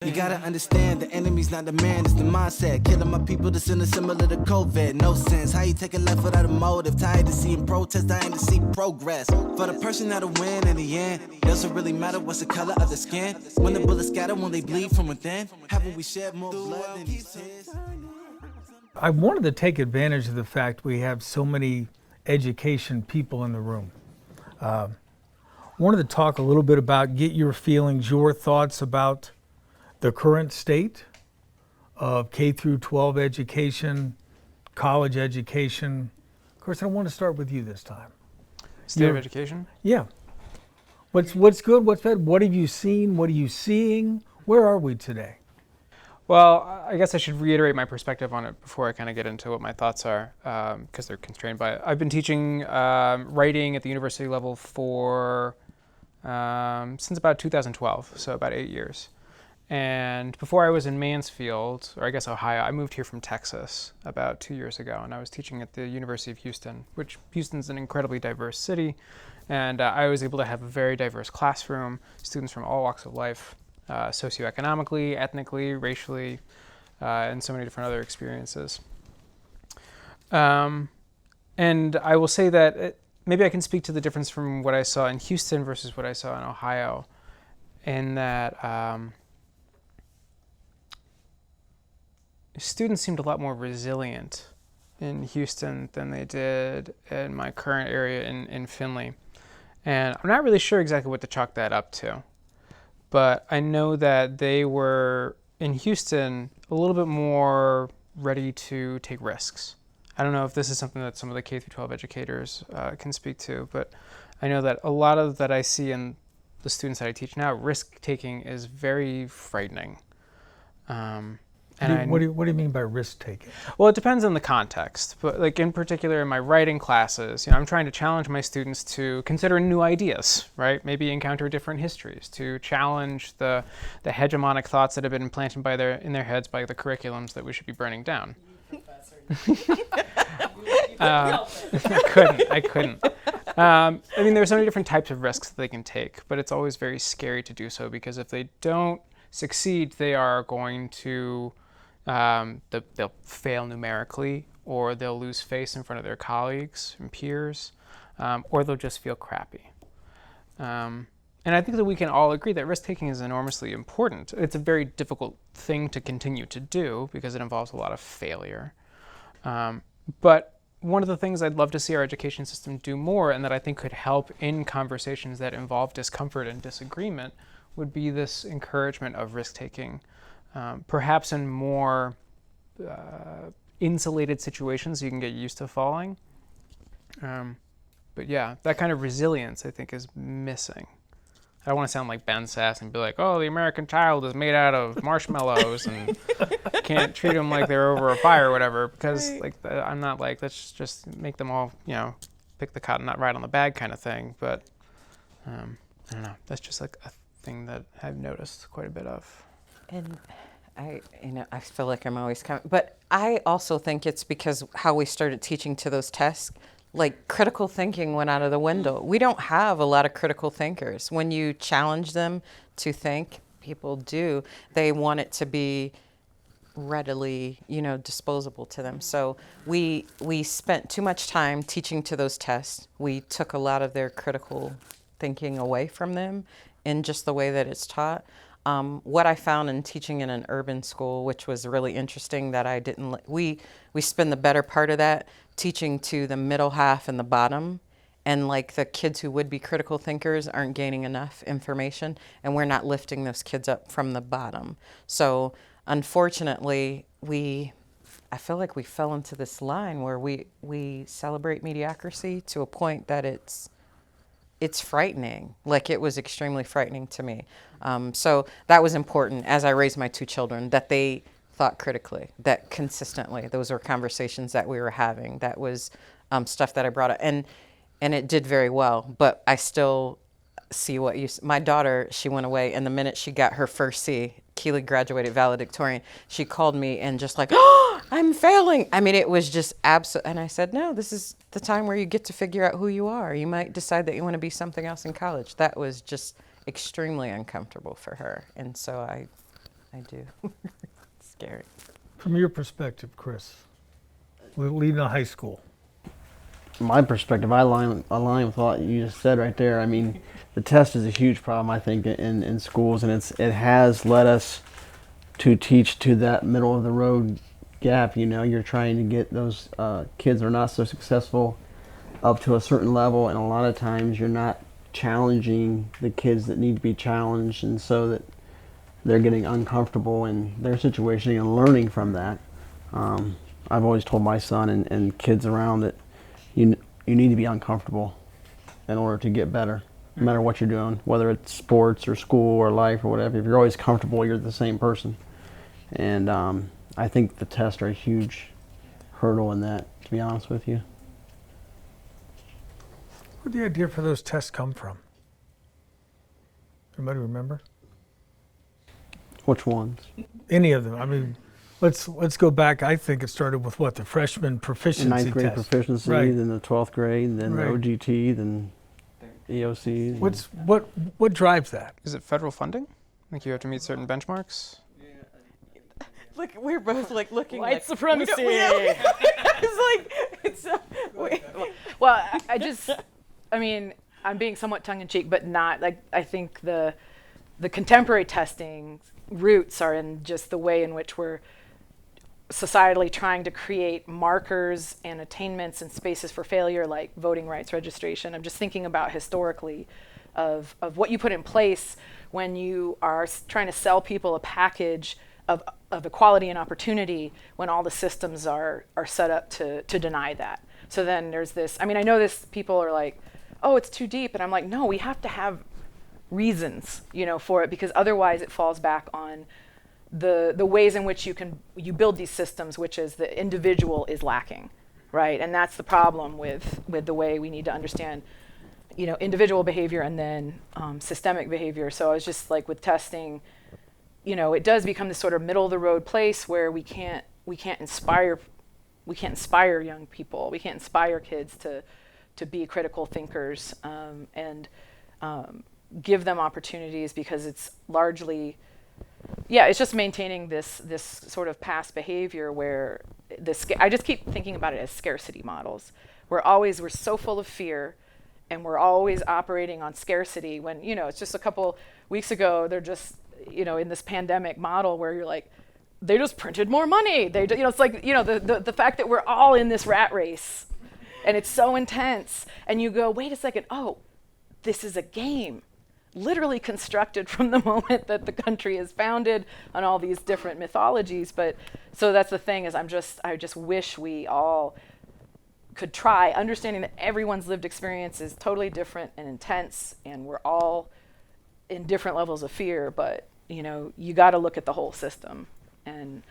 You gotta understand, the enemy's not the man, it's the mindset. Killing my people that's in a similar to COVID. No sense, how you take a life without a motive? Tired of seeing protest, dying to see progress. For the person that'll win in the end, doesn't really matter what's the color of the skin. When the bullets scatter, when they bleed from within, haven't we shed more blood than these tears? I wanted to take advantage of the fact we have so many education people in the room. Wanted to talk a little bit about, get your feelings, your thoughts about the current state of K through 12 education, college education. Of course, I want to start with you this time. State of education? Yeah. What's good, what's bad? What have you seen? What are you seeing? Where are we today? Well, I guess I should reiterate my perspective on it before I kind of get into what my thoughts are, because they're constrained by it. I've been teaching writing at the university level for since about 2012, so about 8 years. And before I was in Mansfield, or I guess Ohio, I moved here from Texas about 2 years ago, and I was teaching at the University of Houston, which Houston's an incredibly diverse city, and I was able to have a very diverse classroom, students from all walks of life, socioeconomically, ethnically, racially, and so many different other experiences. And I will say that maybe I can speak to the difference from what I saw in Houston versus what I saw in Ohio, in that students seemed a lot more resilient in Houston than they did in my current area in Findlay. And I'm not really sure exactly what to chalk that up to, but I know that they were, in Houston, a little bit more ready to take risks. I don't know if this is something that some of the K through 12 educators can speak to, but I know that a lot of that I see in the students that I teach now, risk-taking is very frightening. What do you mean by risk-taking? Well, it depends on the context, but like in particular in my writing classes, I'm trying to challenge my students to consider new ideas, right? Maybe encounter different histories, to challenge the hegemonic thoughts that have been implanted in their heads by the curriculums that we should be burning down. I couldn't. I mean, there are so many different types of risks that they can take, but it's always very scary to do so, because if they don't succeed, they are going to they'll fail numerically, or they'll lose face in front of their colleagues and peers, or they'll just feel crappy. And I think that we can all agree that risk-taking is enormously important. It's a very difficult thing to continue to do because it involves a lot of failure. But one of the things I'd love to see our education system do more, and that I think could help in conversations that involve discomfort and disagreement, would be this encouragement of risk-taking. Perhaps in more insulated situations you can get used to falling. But yeah, that kind of resilience I think is missing. I don't want to sound like Ben Sass and be like, oh, the American child is made out of marshmallows and can't treat them like they're over a fire or whatever, because right. I'm not like, let's just make them all, pick the cotton nut right on the bag kind of thing. But I don't know, that's just like a thing that I've noticed quite a bit of. And I feel like I'm always coming, but I also think it's because how we started teaching to those tests, like critical thinking went out of the window. We don't have a lot of critical thinkers. When you challenge them to think, people do, they want it to be readily, disposable to them. So we spent too much time teaching to those tests. We took a lot of their critical thinking away from them in just the way that it's taught. What I found in teaching in an urban school, which was really interesting, that I didn't, we spend the better part of that teaching to the middle half and the bottom, and like the kids who would be critical thinkers aren't gaining enough information, and we're not lifting those kids up from the bottom. So unfortunately, I feel like we fell into this line where we celebrate mediocrity to a point that it's frightening. Like, it was extremely frightening to me. So that was important as I raised my two children, that they thought critically, that consistently, those were conversations that we were having. That was stuff that I brought up. And it did very well, but I still see my daughter, she went away, and the minute she got her first C, Keely graduated valedictorian, she called me and just like, oh, I'm failing. I mean, it was just absolute. And I said, no, this is the time where you get to figure out who you are. You might decide that you want to be something else in college. That was just extremely uncomfortable for her. And so I do. Scary. From your perspective, Chris, leading a high school. My perspective, I align with what you just said right there. I mean, the test is a huge problem, I think, in schools, and it has led us to teach to that middle of the road gap. You know, you're trying to get those kids that are not so successful up to a certain level, and a lot of times you're not challenging the kids that need to be challenged, and so that they're getting uncomfortable in their situation and learning from that. I've always told my son and kids around that you need to be uncomfortable in order to get better, no matter what you're doing, whether it's sports or school or life or whatever. If you're always comfortable, you're the same person. And I think the tests are a huge hurdle in that, to be honest with you. Where'd the idea for those tests come from? Anybody remember? Which ones? Any of them? I mean, let's go back. I think it started with what, the freshman proficiency Ninth grade test. proficiency, Right. then the 12th grade, then Right. the OGT, then EOCs. What drives that? Is it federal funding? Like you have to meet certain benchmarks? Look, we're both like looking White like supremacy. it's like it's so, Well, I mean, I'm being somewhat tongue-in-cheek, but not like, I think the contemporary testing roots are in just the way in which we're societally trying to create markers and attainments and spaces for failure, like voting rights registration. I'm just thinking about historically of what you put in place when you are trying to sell people a package of equality and opportunity, when all the systems are set up to deny that. So then there's this, I mean, I know this, people are like, oh, it's too deep. And I'm like, no, we have to have reasons, for it, because otherwise it falls back on the ways in which you build these systems, which is the individual is lacking, right? And that's the problem with the way we need to understand, individual behavior and then systemic behavior. So I was just like, with testing, it does become this sort of middle of the road place where we can't inspire young people, we can't inspire kids to be critical thinkers and give them opportunities, because it's largely, it's just maintaining this sort of past behavior where I just keep thinking about it as scarcity models. We're so full of fear, and we're always operating on scarcity when, it's just a couple weeks ago, they're just, in this pandemic model where you're like, they just printed more money. It's like, the fact that we're all in this rat race and it's so intense, and you go, wait a second, oh, this is a game, literally constructed from the moment that the country is founded on all these different mythologies. But so that's the thing, is I just wish we all could try understanding that everyone's lived experience is totally different and intense, and we're all in different levels of fear, but you got to look at the whole system, and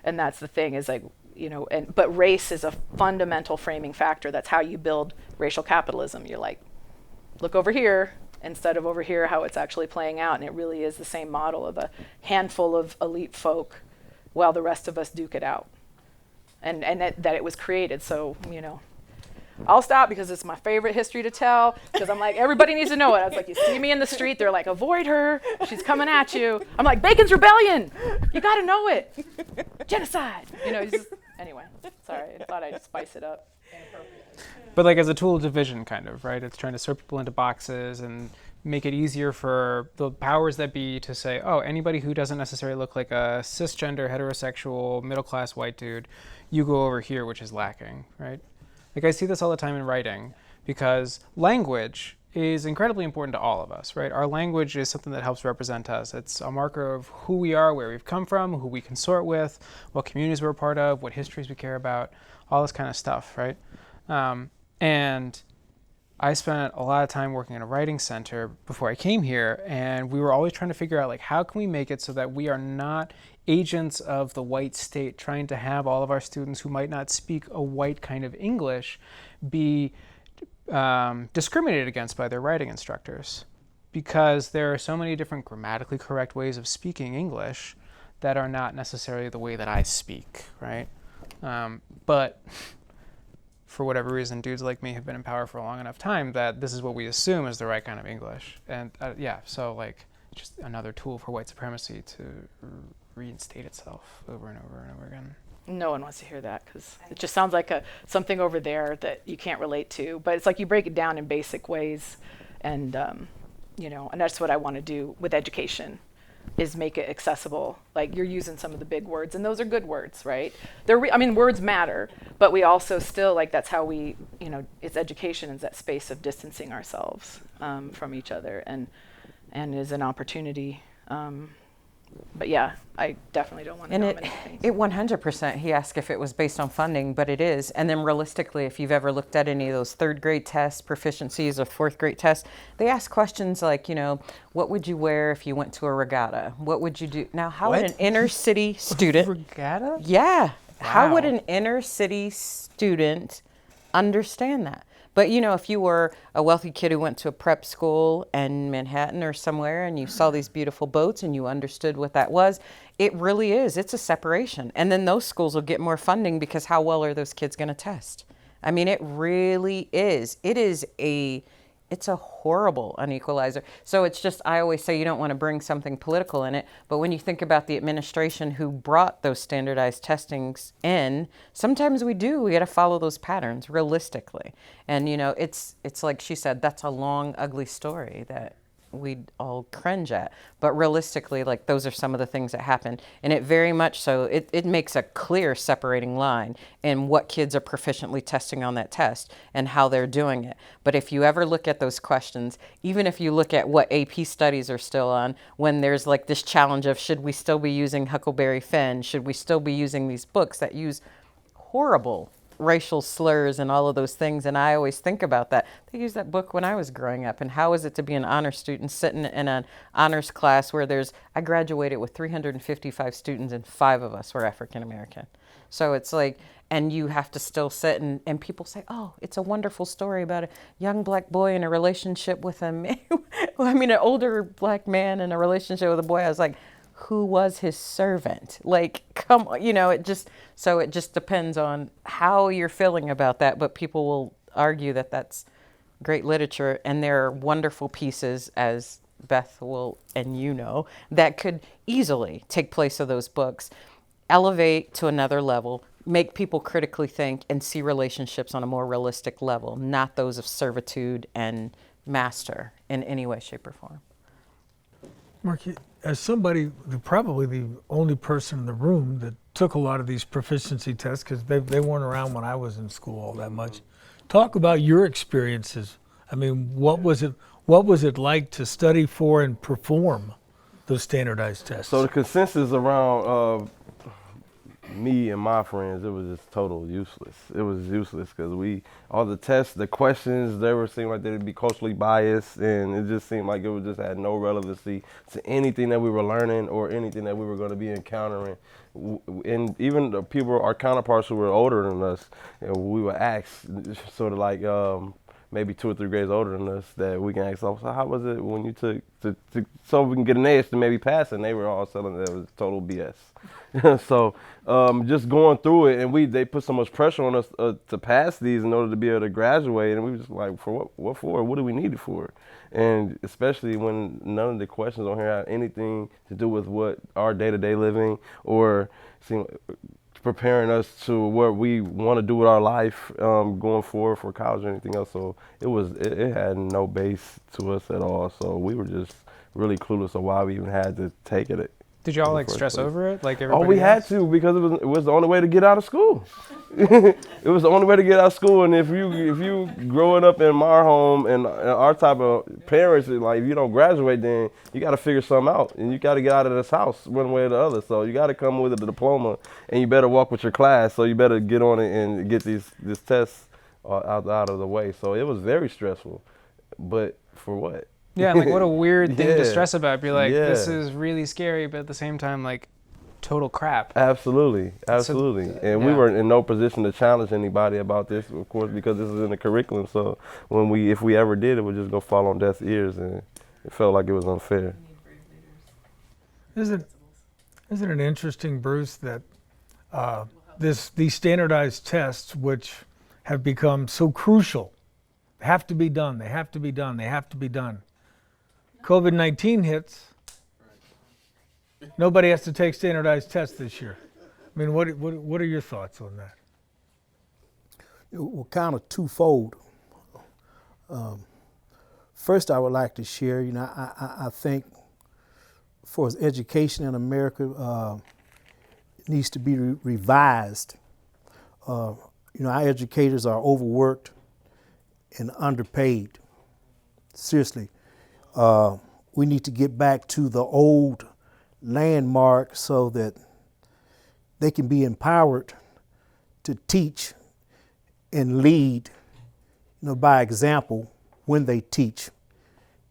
that's the thing, is like, but race is a fundamental framing factor. That's how you build racial capitalism. You're like, look over here instead of over here, how it's actually playing out. And it really is the same model of a handful of elite folk while the rest of us duke it out. And that it was created. So, I'll stop because it's my favorite history to tell, because I'm like, everybody needs to know it. I was like, you see me in the street, they're like, avoid her, she's coming at you. I'm like, Bacon's Rebellion, you got to know it. Genocide. Anyway, sorry, I thought I'd spice it up. But like as a tool of division, kind of, right? It's trying to sort people into boxes and make it easier for the powers that be to say, oh, anybody who doesn't necessarily look like a cisgender, heterosexual, middle-class white dude, you go over here, which is lacking, right? Like I see this all the time in writing, because language is incredibly important to all of us, right? Our language is something that helps represent us. It's a marker of who we are, where we've come from, who we consort with, what communities we're a part of, what histories we care about, all this kind of stuff, right? And I spent a lot of time working in a writing center before I came here, and we were always trying to figure out, like, how can we make it so that we are not agents of the white state trying to have all of our students who might not speak a white kind of English be discriminated against by their writing instructors, because there are so many different grammatically correct ways of speaking English that are not necessarily the way that I speak, right? But for whatever reason, dudes like me have been in power for a long enough time that this is what we assume is the right kind of English. And so like just another tool for white supremacy to reinstate itself over and over and over again. No one wants to hear that because it just sounds like something over there that you can't relate to. But it's like you break it down in basic ways, and and that's what I want to do with education, is make it accessible. Like you're using some of the big words, and those are good words, right? Words matter, but we also still that's how we, it's education is that space of distancing ourselves from each other, and is an opportunity. But yeah, I definitely don't want to nominate things. It 100%, he asked if it was based on funding, but it is. And then realistically, if you've ever looked at any of those third grade tests, proficiencies, or fourth grade tests, they ask questions like, what would you wear if you went to a regatta? What would you do? Now, how would an inner city student... Regatta? Yeah. How would Wow. an inner city student understand that? But, if you were a wealthy kid who went to a prep school in Manhattan or somewhere and you saw these beautiful boats and you understood what that was, it really is. It's a separation. And then those schools will get more funding because how well are those kids going to test? I mean, it really is. It's a horrible unequalizer. So it's just, I always say you don't want to bring something political in it, but when you think about the administration who brought those standardized testings in, sometimes we got to follow those patterns realistically. And it's like she said, that's a long, ugly story that we'd all cringe at. But realistically, those are some of the things that happen. And it very much so, it makes a clear separating line in what kids are proficiently testing on that test and how they're doing it. But if you ever look at those questions, even if you look at what AP studies are still on, when there's this challenge of should we still be using Huckleberry Finn? Should we still be using these books that use horrible racial slurs and all of those things? And I always think about that. They used that book when I was growing up, and how is it to be an honor student sitting in an honors class where I graduated with 355 students and 5 of us were African American. So it's and you have to still sit and people say, oh, it's a wonderful story about a young black boy in a relationship with a man. An older black man in a relationship with a boy. I was like, who was his servant? Come on, it just depends on how you're feeling about that. But people will argue that that's great literature, and there are wonderful pieces, as Beth will, and that could easily take place of those books, elevate to another level, make people critically think and see relationships on a more realistic level, not those of servitude and master in any way, shape, or form. Marquis, as somebody, probably the only person in the room that took a lot of these proficiency tests, because they weren't around when I was in school all that much, talk about your experiences. What was it like to study for and perform those standardized tests? So the consensus around me and my friends, it was just total useless. It was useless because all the tests, the questions, seemed like they'd be culturally biased, and it just seemed like it just had no relevancy to anything that we were learning or anything that we were going to be encountering. And even the people, our counterparts who were older than us, we were asked sort of maybe 2 or 3 grades older than us, that we can ask, so how was it when you took, so we can get an edge to maybe pass, and they were all telling that it was total BS. So just going through it, and they put so much pressure on us to pass these in order to be able to graduate, and we were just like, for what for? What do we need it for? And especially when none of the questions on here have anything to do with what our day-to-day living or preparing us to what we want to do with our life going forward for college or anything else. So it had no base to us at all. So we were just really clueless of why we even had to take it. Did y'all stress over it like Oh, everybody we had else? to, because it was the only way to get out of school. It was the only way to get out of school. And if you growing up in our home and our type of parents, if you don't graduate, then you got to figure something out, and you got to get out of this house one way or the other. So you got to come with a diploma, and you better walk with your class. So you better get on it and get this test out of the way. So it was very stressful, but for what? Yeah, what a weird thing to stress about. Be like, Yeah. this is really scary, but at the same time, total crap. Absolutely. And we yeah. were in no position to challenge anybody about this, of course, because this is in the curriculum. So if we ever did, it would just go fall on deaf ears, and it felt like it was unfair. Isn't it interesting, Bruce, that these standardized tests, which have become so crucial, have to be done, they have to be done. COVID-19 hits, Nobody has to take standardized tests this year. I mean, what are your thoughts on that? Well, kind of twofold. First, I would like to share, I think for as education in America needs to be revised. Our educators are overworked and underpaid. Seriously. We need to get back to the old landmark so that they can be empowered to teach and lead, by example when they teach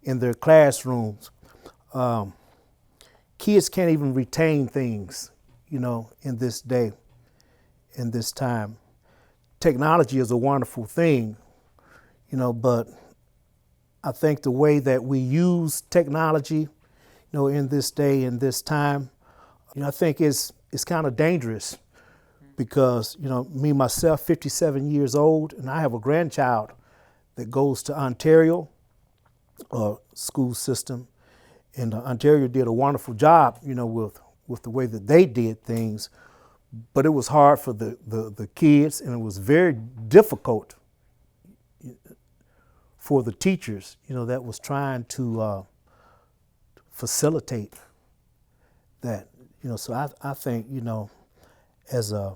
in their classrooms. Kids can't even retain things, in this day, in this time. Technology is a wonderful thing, but I think the way that we use technology, in this day, in this time, I think it's kind of dangerous because, me, myself, 57 years old, and I have a grandchild that goes to Ontario school system. And Ontario did a wonderful job, with the way that they did things. But it was hard for the kids, and it was very difficult for the teachers, that was trying to facilitate that. So I think, as a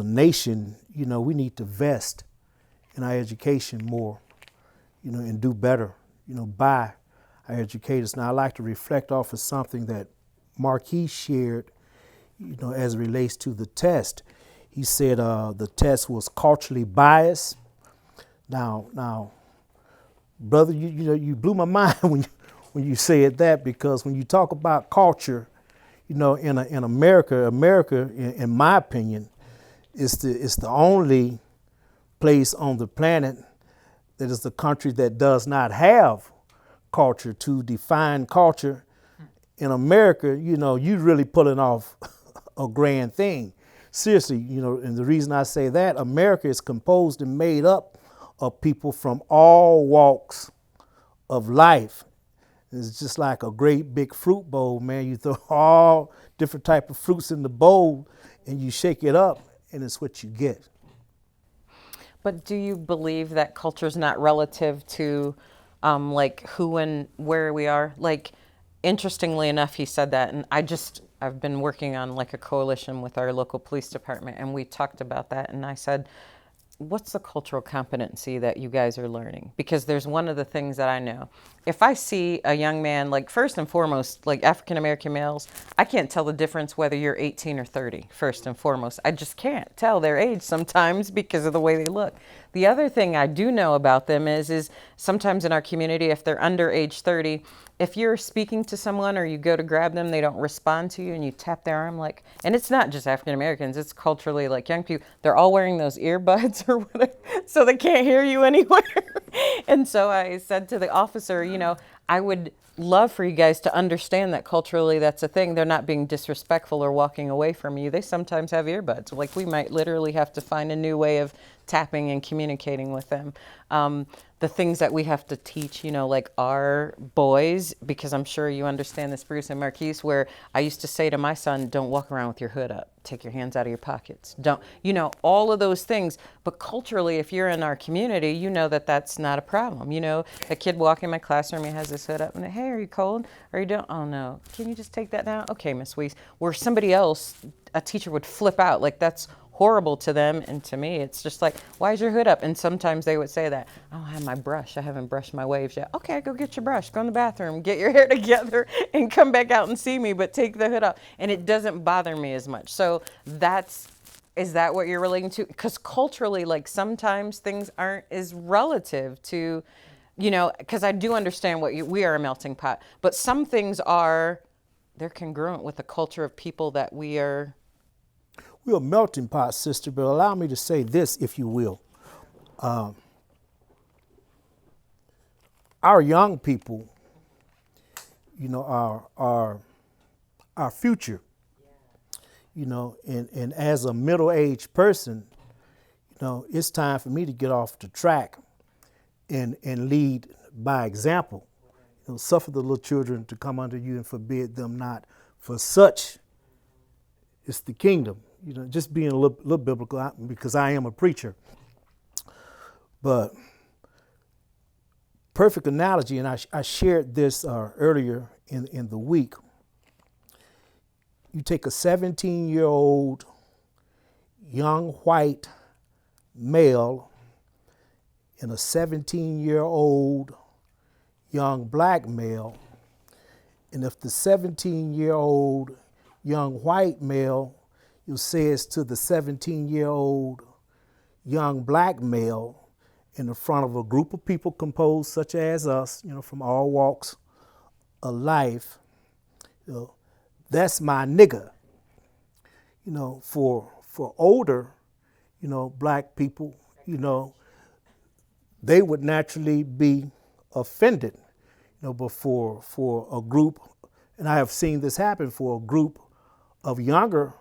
nation, we need to invest in our education more, and do better, by our educators. Now, I like to reflect off of something that Marquis shared, as it relates to the test. He said the test was culturally biased. Now, brother, you blew my mind when you said that, because when you talk about culture, in America, in my opinion, is the only place on the planet that is the country that does not have culture. To define culture in America, you really pulling off a grand thing. Seriously, and the reason I say that, America is composed and made up of people from all walks of life. It's just like a great big fruit bowl, man. You throw all different type of fruits in the bowl and you shake it up, and it's what you get. But do you believe that culture is not relative to like who and where we are? Like, interestingly enough, he said that, and I've been working on like a coalition with our local police department, and we talked about that, and I said, what's the cultural competency that you guys are learning? Because there's one of the things that I know. If I see a young man, like first and foremost, like African-American males, I can't tell the difference whether you're 18 or 30, first and foremost. I just can't tell their age sometimes because of the way they look. The other thing I do know about them is sometimes in our community, if they're under age 30, if you're speaking to someone or you go to grab them, they don't respond to you and you tap their arm, like, and it's not just African Americans, it's culturally like young people, they're all wearing those earbuds or whatever, so they can't hear you anywhere. And so I said to the officer, I would love for you guys to understand that culturally that's a thing. They're not being disrespectful or walking away from you. They sometimes have earbuds. Like, we might literally have to find a new way of tapping and communicating with them. The things that we have to teach, like our boys, because I'm sure you understand this, Bruce and Marquis, where I used to say to my son, don't walk around with your hood up. Take your hands out of your pockets. Don't, all of those things. But culturally, if you're in our community, you know that that's not a problem. A kid walking in my classroom, he has his hood up and, hey, are you cold? Are you doing, oh no, can you just take that down? Okay, Miss Weese. Where somebody else, a teacher would flip out, like that's horrible to them, and to me it's just like, why is your hood up? And sometimes they would say that, I don't have my brush, I haven't brushed my waves yet. Okay, go get your brush, go in the bathroom, get your hair together and come back out and see me, but take the hood up. And it doesn't bother me as much. So is that what you're relating to? Because culturally, like, sometimes things aren't as relative to, because I do understand we are a melting pot, but some things they're congruent with the culture of people that we're a melting pot, sister, but allow me to say this, if you will. Our young people, are our future. And as a middle-aged person, it's time for me to get off the track and lead by example. Suffer the little children to come unto you and forbid them not, for such is the kingdom. Just being a little biblical, because I am a preacher. But perfect analogy, and I shared this earlier in the week. You take a 17-year-old young white male and a 17-year-old young black male, and if the 17-year-old young white male says to the 17-year-old young black male in the front of a group of people composed such as us, from all walks of life, that's my nigga. For older, black people, they would naturally be offended, but for a group, and I have seen this happen for a group of younger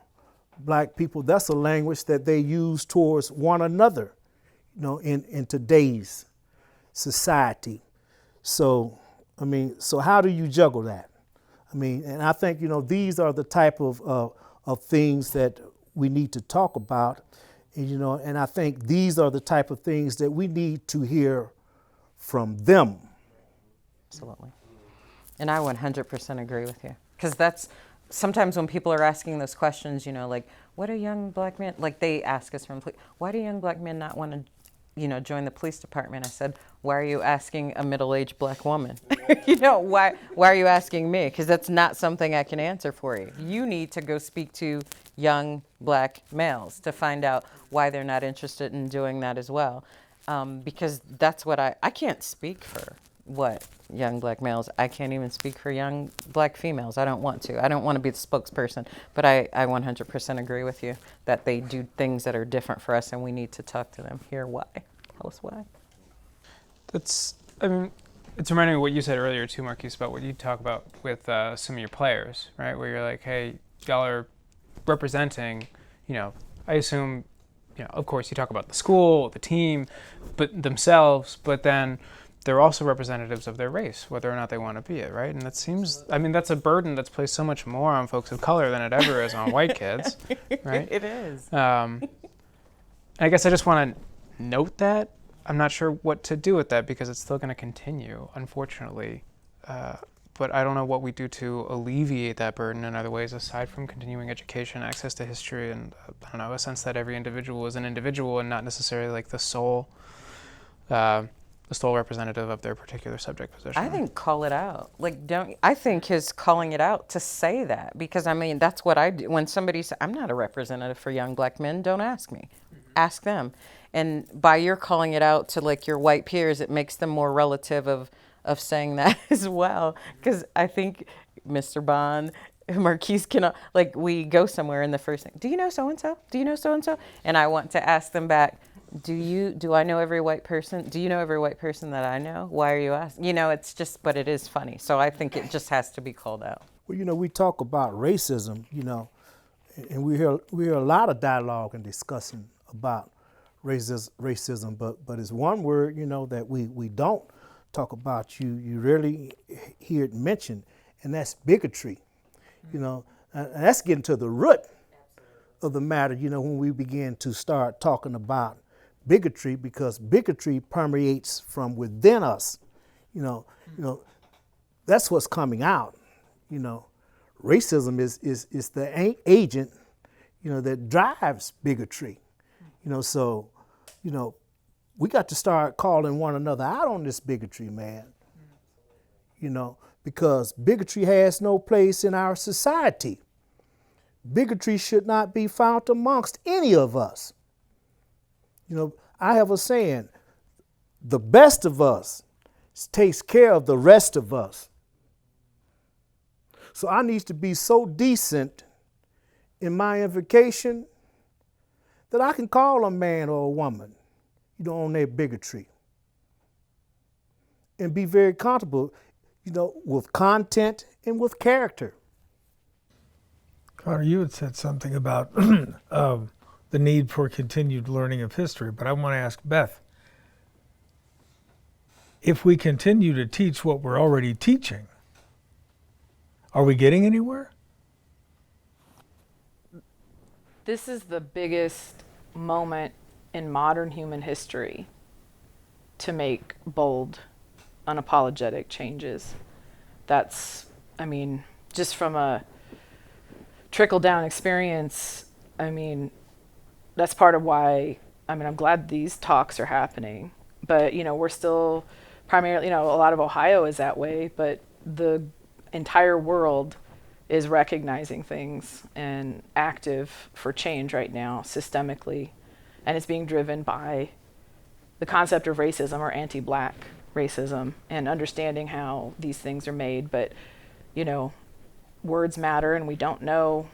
black people, that's a language that they use towards one another, in today's society. So, so how do you juggle that? And I think, these are the type of things that we need to talk about, and I think these are the type of things that we need to hear from them. Absolutely. And I 100% agree with you. Because that's sometimes when people are asking those questions, like, what do young black men, like they ask us from, why do young black men not want to, join the police department? I said, why are you asking a middle-aged black woman? Why are you asking me? Because that's not something I can answer for you. You need to go speak to young black males to find out why they're not interested in doing that as well. Because that's what I can't speak for what young black males. I can't even speak for young black females. I don't want to. I don't want to be the spokesperson. But I 100% agree with you that they do things that are different for us, and we need to talk to them, hear why. Tell us why. It's reminding me of what you said earlier too, Marquis, about what you talk about with some of your players, right? Where you're like, hey, y'all are representing, I assume, of course you talk about the school, the team, but themselves, but then they're also representatives of their race, whether or not they want to be it, right? And that seems, that's a burden that's placed so much more on folks of color than it ever is on white kids, right? It is. I guess I just want to note that. I'm not sure what to do with that because it's still going to continue, unfortunately. But I don't know what we do to alleviate that burden in other ways aside from continuing education, access to history, and a sense that every individual is an individual and not necessarily like the sole representative of their particular subject position. I think call it out. I think his calling it out to say that, because that's what I do. When somebody says, I'm not a representative for young black men, don't ask me. Ask them. And by your calling it out to your white peers, it makes them more relative of saying that as well. Because I think Mr. Bond, Marquis can, we go somewhere and the first thing, do you know so-and-so? Do you know so-and-so? And I want to ask them back, do I know every white person? Do you know every white person that I know? Why are you asking? It's just, but it is funny. So I think it just has to be called out. Well, we talk about racism, and we hear a lot of dialogue and discussion about racism, but it's one word, that we don't talk about. You rarely hear it mentioned, and that's bigotry. And that's getting to the root of the matter, when we begin to start talking about bigotry, because bigotry permeates from within us. That's what's coming out. Racism is the agent, that drives bigotry. So, we got to start calling one another out on this bigotry, man. Because bigotry has no place in our society. Bigotry should not be found amongst any of us. I have a saying, the best of us takes care of the rest of us. So I need to be so decent in my invocation that I can call a man or a woman, on their bigotry. And be very comfortable, with content and with character. Conor, you had said something about the need for continued learning of history, but I want to ask Beth, if we continue to teach what we're already teaching, are we getting anywhere? This is the biggest moment in modern human history to make bold, unapologetic changes. That's, I mean, just from a trickle-down experience, I mean, that's part of why, I mean, I'm glad these talks are happening. But, you know, we're still primarily, you know, a lot of Ohio is that way, but the entire world is recognizing things and active for change right now, systemically. And it's being driven by the concept of racism or anti-Black racism and understanding how these things are made. But, you know, words matter, and we don't know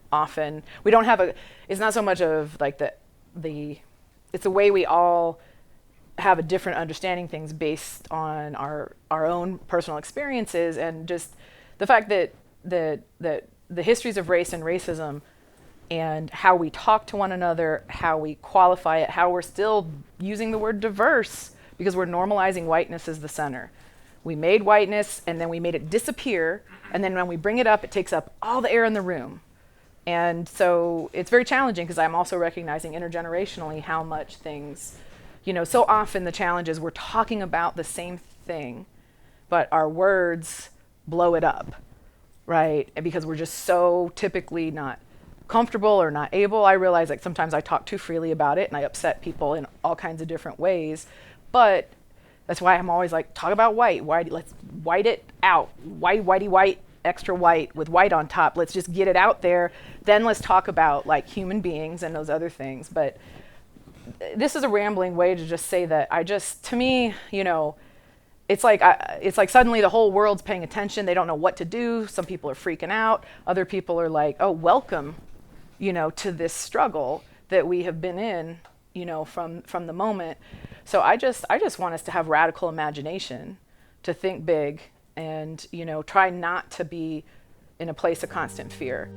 often. We don't have it's not so much of like it's the way we all have a different understanding things based on our own personal experiences, and just the fact that the histories of race and racism and how we talk to one another, how we qualify it, how we're still using the word diverse because we're normalizing whiteness as the center. We made whiteness and then we made it disappear, and then when we bring it up, it takes up all the air in the room. And so it's very challenging because I'm also recognizing intergenerationally how much things, you know, so often the challenge is we're talking about the same thing, but our words blow it up, right? And because we're just so typically not comfortable or not able. I realize like sometimes I talk too freely about it and I upset people in all kinds of different ways, but that's why I'm always like, talk about white. Let's white it out. Whitey, extra white with white on top. Let's just get it out there. Then let's talk about like human beings and those other things. But this is a rambling way to just say that to me, you know, it's like suddenly the whole world's paying attention. They don't know what to do. Some people are freaking out. Other people are like, oh, welcome, you know, to this struggle that we have been in, you know, from the moment. So I just want us to have radical imagination, to think big, and, you know, try not to be in a place of constant fear.